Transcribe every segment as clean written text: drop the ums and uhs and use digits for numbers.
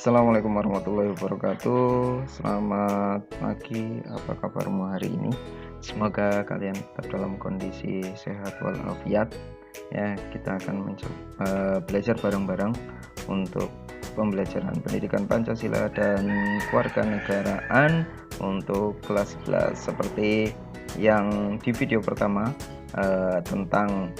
Assalamualaikum warahmatullahi wabarakatuh. Selamat pagi, apa kabarmu hari ini? Semoga kalian tetap dalam kondisi sehat walafiat. Ya, kita akan belajar bareng-bareng untuk pembelajaran pendidikan Pancasila dan kewarganegaraan untuk kelas 11 seperti yang di video pertama tentang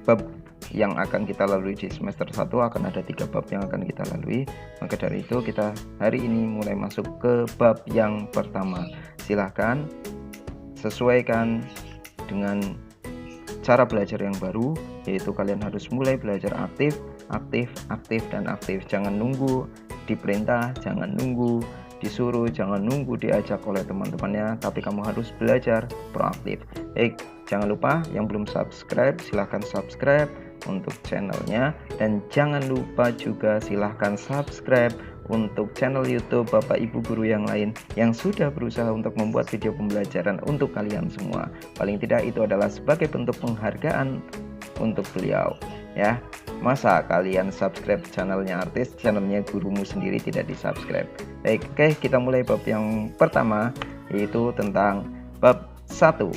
bab yang akan kita lalui di semester 1 akan ada 3 bab yang akan kita lalui. Maka dari itu kita hari ini mulai masuk ke bab yang pertama. Silahkan sesuaikan dengan cara belajar yang baru, yaitu kalian harus mulai belajar aktif, dan aktif. Jangan nunggu diperintah, jangan nunggu disuruh, jangan nunggu diajak oleh teman-temannya, tapi kamu harus belajar proaktif. Jangan lupa yang belum subscribe, silahkan subscribe untuk channelnya, dan jangan lupa juga silahkan subscribe untuk channel YouTube Bapak Ibu guru yang lain yang sudah berusaha untuk membuat video pembelajaran untuk kalian semua. Paling tidak itu adalah sebagai bentuk penghargaan untuk beliau, ya. Masa kalian subscribe channelnya artis, channelnya gurumu sendiri tidak di subscribe? Oke, kita mulai bab yang pertama, yaitu tentang bab 1,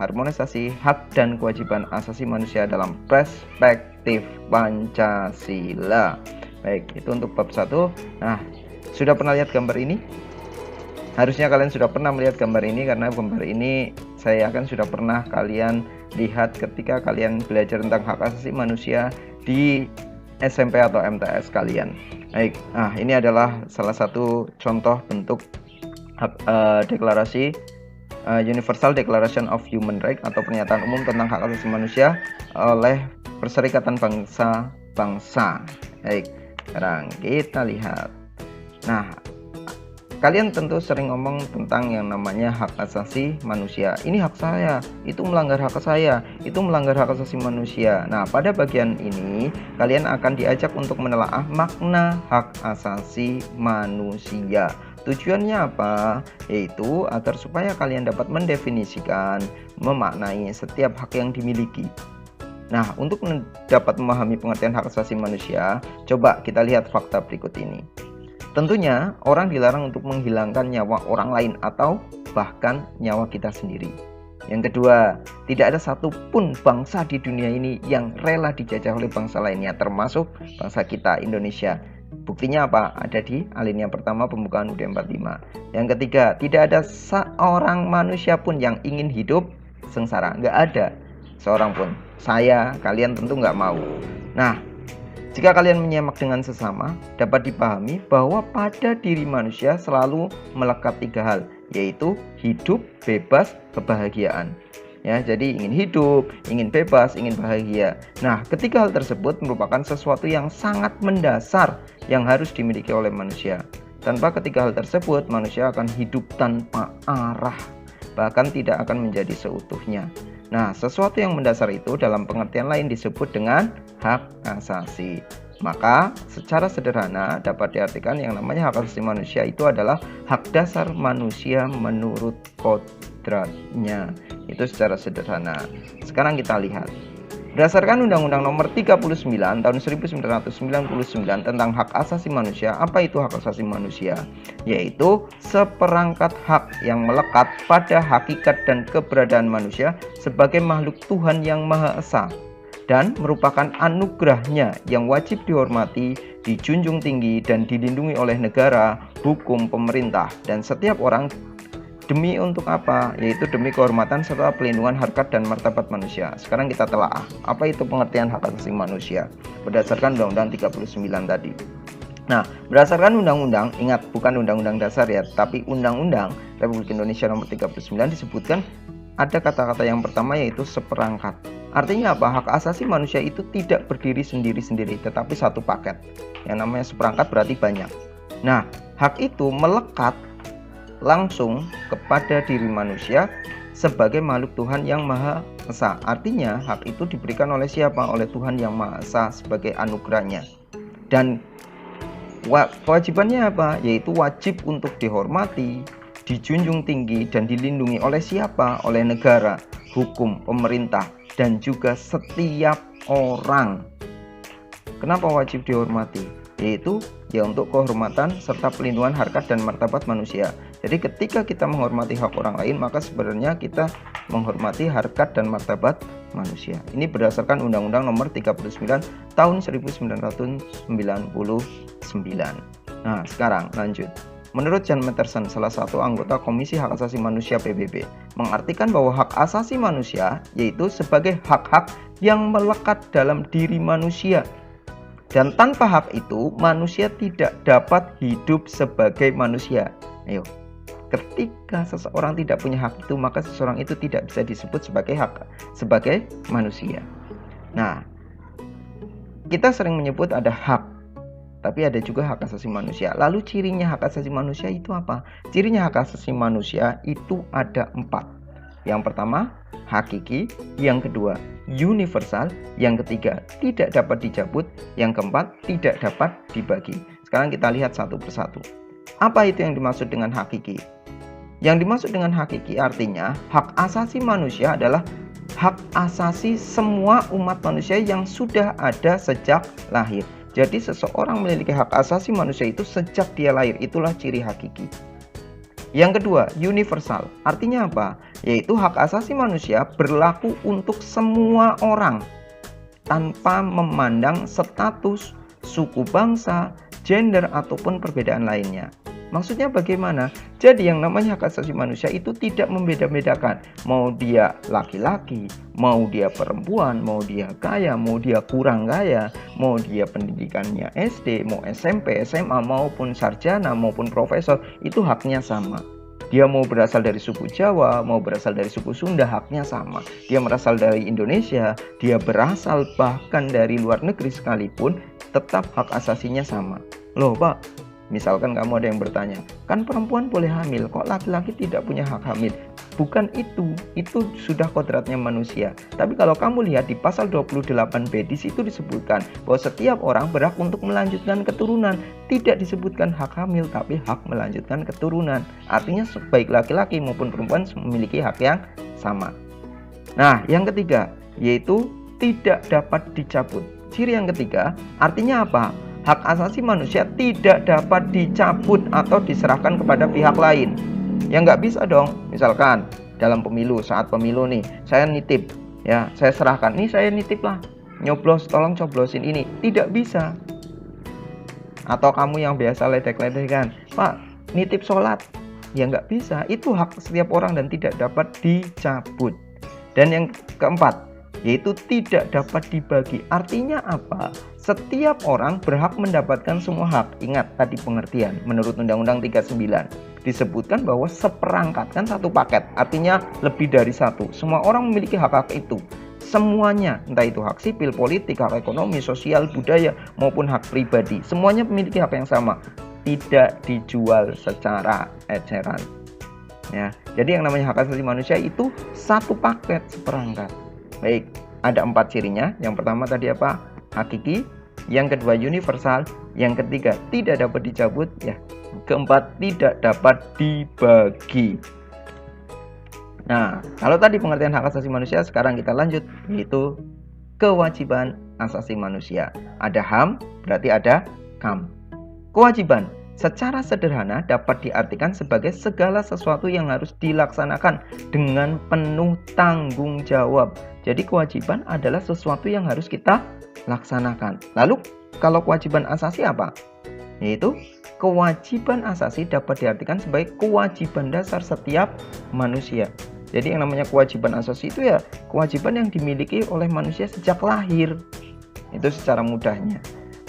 harmonisasi hak dan kewajiban asasi manusia dalam perspektif Pancasila. Baik, itu untuk bab 1. Nah, sudah pernah lihat gambar ini? Harusnya kalian sudah pernah melihat gambar ini, karena gambar ini saya yakin sudah pernah kalian lihat ketika kalian belajar tentang hak asasi manusia di SMP atau MTS kalian. Baik, nah ini adalah salah satu contoh bentuk deklarasi Universal Declaration of Human Rights atau pernyataan umum tentang hak asasi manusia oleh Perserikatan Bangsa-Bangsa. Baik, sekarang kita lihat. Nah, kalian tentu sering ngomong tentang yang namanya hak asasi manusia. Ini hak saya, itu melanggar hak saya, itu melanggar hak asasi manusia. Nah, pada bagian ini kalian akan diajak untuk menelaah makna hak asasi manusia. Tujuannya apa? Yaitu agar supaya kalian dapat mendefinisikan, memaknai setiap hak yang dimiliki. Nah, untuk dapat memahami pengertian hak asasi manusia, coba kita lihat fakta berikut ini. Tentunya, orang dilarang untuk menghilangkan nyawa orang lain atau bahkan nyawa kita sendiri. Yang kedua, tidak ada satupun bangsa di dunia ini yang rela dijajah oleh bangsa lainnya, termasuk bangsa kita, Indonesia. Buktinya apa? Ada di alinea pertama pembukaan UUD 45. Yang ketiga, tidak ada seorang manusia pun yang ingin hidup sengsara. Nggak ada seorang pun. Saya, kalian tentu nggak mau. Nah, jika kalian menyemak dengan sesama, dapat dipahami bahwa pada diri manusia selalu melekat 3 hal, yaitu hidup, bebas, kebahagiaan. Ya, jadi ingin hidup, ingin bebas, ingin bahagia. Nah, ketiga hal tersebut merupakan sesuatu yang sangat mendasar yang harus dimiliki oleh manusia. Tanpa ketiga hal tersebut, manusia akan hidup tanpa arah, bahkan tidak akan menjadi seutuhnya. Nah, sesuatu yang mendasar itu dalam pengertian lain disebut dengan hak asasi. Maka, secara sederhana dapat diartikan yang namanya hak asasi manusia itu adalah hak dasar manusia menurut kodratnya. Itu secara sederhana. Sekarang kita lihat. Berdasarkan Undang-Undang Nomor 39 Tahun 1999 tentang hak asasi manusia, apa itu hak asasi manusia? Yaitu seperangkat hak yang melekat pada hakikat dan keberadaan manusia sebagai makhluk Tuhan yang Maha Esa, dan merupakan anugerahnya yang wajib dihormati, dijunjung tinggi, dan dilindungi oleh negara, hukum, pemerintah, dan setiap orang. Demi untuk apa? Yaitu demi kehormatan serta pelindungan harkat dan martabat manusia. Sekarang kita telaah, apa itu pengertian hak asasi manusia berdasarkan Undang-Undang 39 tadi. Nah, berdasarkan undang-undang, ingat bukan undang-undang dasar ya, tapi Undang-Undang Republik Indonesia Nomor 39 disebutkan ada kata-kata yang pertama, yaitu seperangkat. Artinya apa? Hak asasi manusia itu tidak berdiri sendiri-sendiri, tetapi satu paket. Yang namanya seperangkat berarti banyak. Nah, hak itu melekat langsung kepada diri manusia sebagai makhluk Tuhan yang Maha Esa. Artinya hak itu diberikan oleh siapa? Oleh Tuhan yang Maha Esa sebagai anugerahnya. Dan kewajibannya apa? Yaitu wajib untuk dihormati, dijunjung tinggi, dan dilindungi oleh siapa? Oleh negara, hukum, pemerintah, dan juga setiap orang. Kenapa wajib dihormati? yaitu ya untuk kehormatan serta pelindungan harkat dan martabat manusia. Jadi ketika kita menghormati hak orang lain, maka sebenarnya kita menghormati harkat dan martabat manusia. Ini berdasarkan Undang-Undang Nomor 39 Tahun 1999. Nah, sekarang lanjut. Menurut Jan Matterson, salah satu anggota Komisi Hak Asasi Manusia PBB, mengartikan bahwa hak asasi manusia yaitu sebagai hak-hak yang melekat dalam diri manusia. Dan tanpa hak itu, manusia tidak dapat hidup sebagai manusia. Ayo. Ketika seseorang tidak punya hak itu, maka seseorang itu tidak bisa disebut sebagai manusia. Nah, kita sering menyebut ada hak, tapi ada juga hak asasi manusia. Lalu cirinya hak asasi manusia itu apa? Cirinya hak asasi manusia itu ada 4. Yang pertama, hakiki. Yang kedua, universal. Yang ketiga, tidak dapat dicabut. Yang keempat, tidak dapat dibagi. Sekarang kita lihat satu persatu. Apa itu yang dimaksud dengan hakiki? Yang dimaksud dengan hakiki artinya hak asasi manusia adalah hak asasi semua umat manusia yang sudah ada sejak lahir. Jadi seseorang memiliki hak asasi manusia itu sejak dia lahir, itulah ciri hakiki. Yang kedua, universal. Artinya apa? Yaitu hak asasi manusia berlaku untuk semua orang tanpa memandang status, suku bangsa, gender ataupun perbedaan lainnya. Maksudnya bagaimana? Jadi yang namanya hak asasi manusia itu tidak membeda-bedakan. Mau dia laki-laki, mau dia perempuan, mau dia kaya, mau dia kurang kaya, mau dia pendidikannya SD, mau SMP, SMA, maupun sarjana, maupun profesor, itu haknya sama. Dia mau berasal dari suku Jawa, mau berasal dari suku Sunda, haknya sama. Dia berasal dari Indonesia, dia berasal bahkan dari luar negeri sekalipun, tetap hak asasinya sama. Loh Pak, misalkan kamu ada yang bertanya, kan perempuan boleh hamil, kok laki-laki tidak punya hak hamil? Bukan itu sudah kodratnya manusia. Tapi kalau kamu lihat di pasal 28B, di situ disebutkan bahwa setiap orang berhak untuk melanjutkan keturunan. Tidak disebutkan hak hamil, tapi hak melanjutkan keturunan. Artinya baik laki-laki maupun perempuan memiliki hak yang sama. Nah, yang ketiga, yaitu tidak dapat dicabut. Ciri yang ketiga, artinya apa? Hak asasi manusia tidak dapat dicabut atau diserahkan kepada pihak lain. Ya nggak bisa dong. Misalkan dalam pemilu, saat pemilu nih, saya nitip, ya saya serahkan. Nih saya nitip lah, nyoblos, tolong coblosin ini. Tidak bisa. Atau kamu yang biasa ledek-ledekan, Pak, nitip sholat. Ya nggak bisa. Itu hak setiap orang dan tidak dapat dicabut. Dan yang keempat, yaitu tidak dapat dibagi. Artinya apa? Setiap orang berhak mendapatkan semua hak. Ingat tadi pengertian menurut Undang-Undang 39 disebutkan bahwa seperangkat kan satu paket, artinya lebih dari satu. Semua orang memiliki hak-hak itu. Semuanya, entah itu hak sipil, politik, hak ekonomi, sosial, budaya maupun hak pribadi, semuanya memiliki hak yang sama. Tidak dijual secara eceran. Ya, jadi yang namanya hak asasi manusia itu satu paket, seperangkat. Baik, ada 4 cirinya. Yang pertama tadi apa? Hakiki. Yang kedua universal. Yang ketiga tidak dapat dicabut. Ya, keempat tidak dapat dibagi. Nah, kalau tadi pengertian hak asasi manusia, sekarang kita lanjut, yaitu kewajiban asasi manusia. Ada HAM, berarti ada KAM. Kewajiban secara sederhana dapat diartikan sebagai segala sesuatu yang harus dilaksanakan dengan penuh tanggung jawab. Jadi kewajiban adalah sesuatu yang harus kita laksanakan. Lalu kalau kewajiban asasi apa? Yaitu kewajiban asasi dapat diartikan sebagai kewajiban dasar setiap manusia. Jadi yang namanya kewajiban asasi itu ya kewajiban yang dimiliki oleh manusia sejak lahir. Itu secara mudahnya.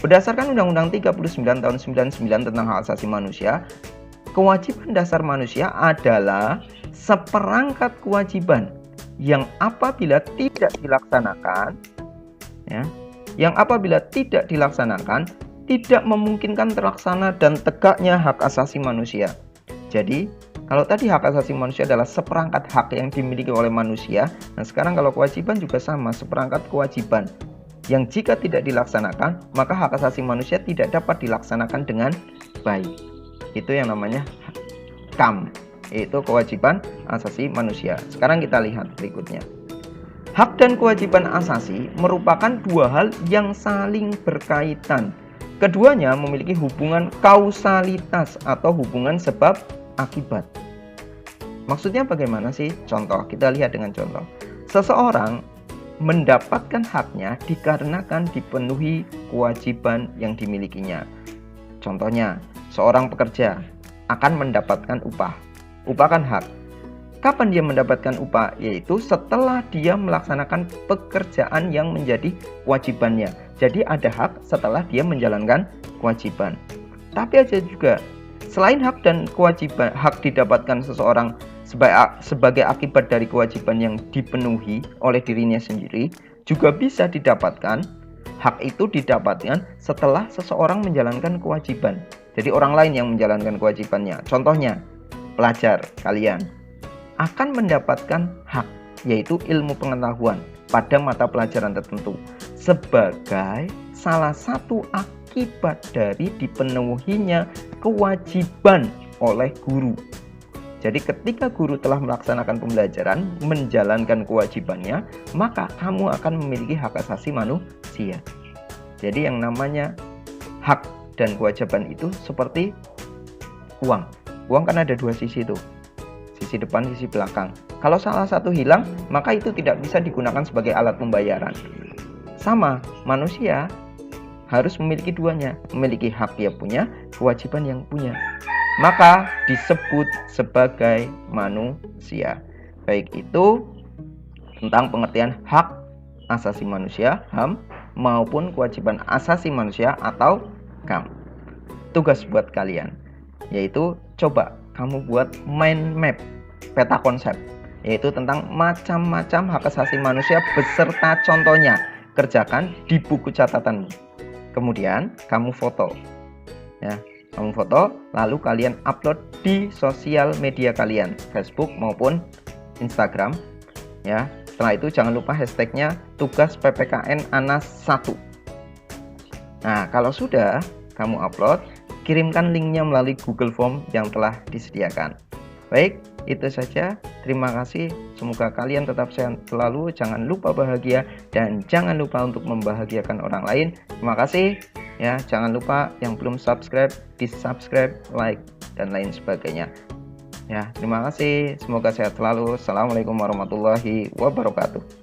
Berdasarkan Undang-Undang 39 tahun 99 tentang hak asasi manusia, kewajiban dasar manusia adalah seperangkat kewajiban yang apabila tidak dilaksanakan, tidak memungkinkan terlaksana dan tegaknya hak asasi manusia. Jadi, kalau tadi hak asasi manusia adalah seperangkat hak yang dimiliki oleh manusia, nah sekarang kalau kewajiban juga sama, seperangkat kewajiban yang jika tidak dilaksanakan, maka hak asasi manusia tidak dapat dilaksanakan dengan baik. Itu yang namanya KAM, yaitu kewajiban asasi manusia. Sekarang kita lihat berikutnya. Hak dan kewajiban asasi merupakan dua hal yang saling berkaitan. Keduanya memiliki hubungan kausalitas atau hubungan sebab akibat. Maksudnya bagaimana sih? Contoh, kita lihat dengan contoh. Seseorang mendapatkan haknya dikarenakan dipenuhi kewajiban yang dimilikinya. Contohnya, seorang pekerja akan mendapatkan upah. Upah kan hak. Kapan dia mendapatkan upah? Yaitu setelah dia melaksanakan pekerjaan yang menjadi kewajibannya. Jadi ada hak setelah dia menjalankan kewajiban. Tapi ada juga, selain hak dan kewajiban, hak didapatkan seseorang sebagai akibat dari kewajiban yang dipenuhi oleh dirinya sendiri, juga bisa didapatkan, hak itu didapatkan setelah seseorang menjalankan kewajiban. Jadi orang lain yang menjalankan kewajibannya. Contohnya, pelajar kalian akan mendapatkan hak, yaitu ilmu pengetahuan pada mata pelajaran tertentu sebagai salah satu akibat dari dipenuhinya kewajiban oleh guru. Jadi ketika guru telah melaksanakan pembelajaran, menjalankan kewajibannya, maka kamu akan memiliki hak asasi manusia. Jadi yang namanya hak dan kewajiban itu seperti uang. Uang kan ada dua sisi tuh, sisi depan, sisi belakang. Kalau salah satu hilang, maka itu tidak bisa digunakan sebagai alat pembayaran. Sama, manusia harus memiliki duanya, memiliki hak yang punya, kewajiban yang punya. Maka disebut sebagai manusia. Baik itu tentang pengertian hak asasi manusia, HAM, maupun kewajiban asasi manusia atau KAM. Tugas buat kalian, yaitu coba kamu buat mind map, peta konsep, yaitu tentang macam-macam hak asasi manusia beserta contohnya. Kerjakan di buku catatanmu. Kemudian kamu foto, ya. Kamu foto, lalu kalian upload di sosial media kalian, Facebook maupun Instagram, ya. Setelah itu jangan lupa hashtagnya tugas PPKN Anas 1. Nah, kalau sudah kamu upload, kirimkan linknya melalui Google Form yang telah disediakan. Baik, itu saja. Terima kasih. Semoga kalian tetap sehat selalu. Jangan lupa bahagia dan jangan lupa untuk membahagiakan orang lain. Terima kasih. Ya, jangan lupa yang belum subscribe, di-subscribe, like, dan lain sebagainya. Ya, terima kasih. Semoga sehat selalu. Assalamualaikum warahmatullahi wabarakatuh.